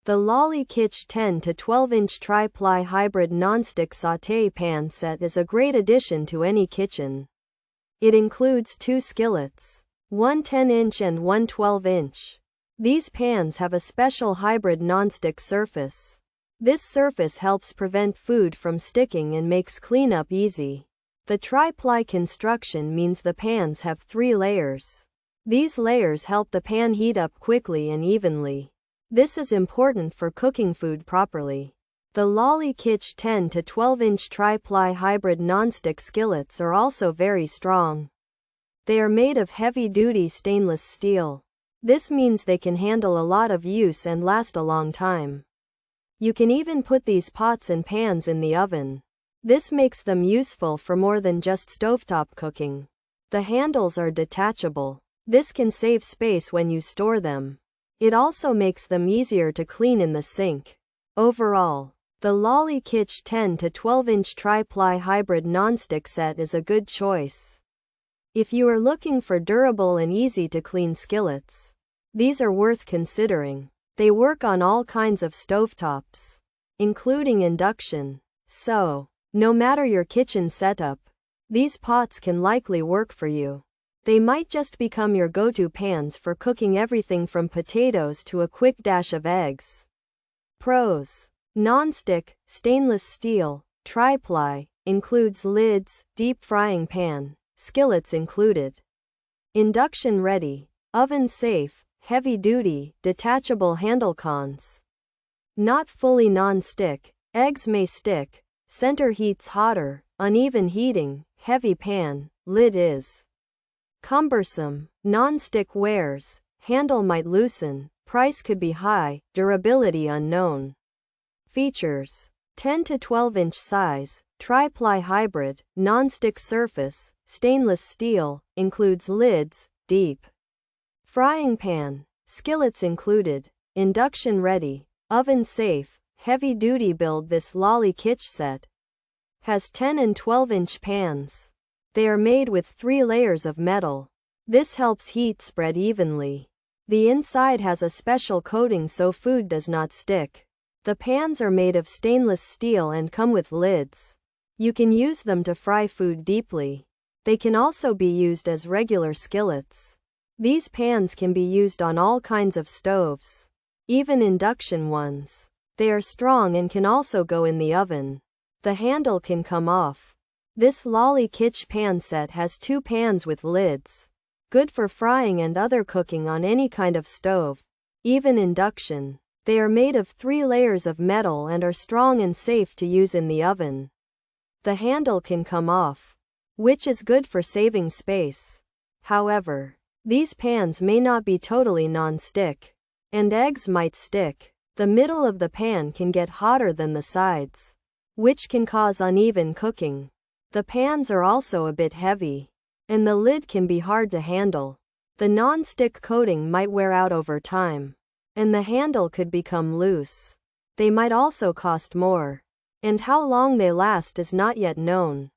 The LOLYKITCH 10 to 12 inch Tri-ply Hybrid Nonstick Sauté Pan Set is a great addition to any kitchen. It includes 2 skillets, one 10-inch and one 12-inch. These pans have a special hybrid nonstick surface. This surface helps prevent food from sticking and makes cleanup easy. The tri-ply construction means the pans have 3 layers. These layers help the pan heat up quickly and evenly. This is important for cooking food properly. The LOLYKITCH 10 to 12 inch Tri-ply Hybrid Nonstick skillets are also very strong. They are made of heavy-duty stainless steel. This means they can handle a lot of use and last a long time. You can even put these pots and pans in the oven. This makes them useful for more than just stovetop cooking. The handles are detachable. This can save space when you store them. It also makes them easier to clean in the sink. Overall, the LOLYKITCH 10 to 12 inch Tri-ply Hybrid Nonstick set is a good choice. If you are looking for durable and easy to clean skillets, these are worth considering. They work on all kinds of stovetops, including induction. So, no matter your kitchen setup, these pots can likely work for you. They might just become your go-to pans for cooking everything from potatoes to a quick dash of eggs. Pros: non-stick, stainless steel, tri-ply, includes lids, deep frying pan, skillets included. Induction ready, oven safe, heavy duty, detachable handle. Cons: not fully non-stick, eggs may stick, center heats hotter, uneven heating, heavy pan, lid is cumbersome, non-stick wears, handle might loosen, price could be high, durability unknown. Features: 10 to 12 inch size, tri-ply hybrid, non-stick surface, stainless steel, includes lids, deep frying pan, skillets included, induction ready, oven safe, heavy duty build. This LOLYKITCH set has 10 and 12 inch pans. They are made with 3 layers of metal. This helps heat spread evenly. The inside has a special coating so food does not stick. The pans are made of stainless steel and come with lids. You can use them to fry food deeply. They can also be used as regular skillets. These pans can be used on all kinds of stoves, even induction ones. They are strong and can also go in the oven. The handle can come off. This LOLYKITCH pan set has 2 pans with lids. Good for frying and other cooking on any kind of stove, even induction. They are made of 3 layers of metal and are strong and safe to use in the oven. The handle can come off, which is good for saving space. However, these pans may not be totally non-stick, and eggs might stick. The middle of the pan can get hotter than the sides, which can cause uneven cooking. The pans are also a bit heavy, and the lid can be hard to handle. The non-stick coating might wear out over time, and the handle could become loose. They might also cost more, and how long they last is not yet known.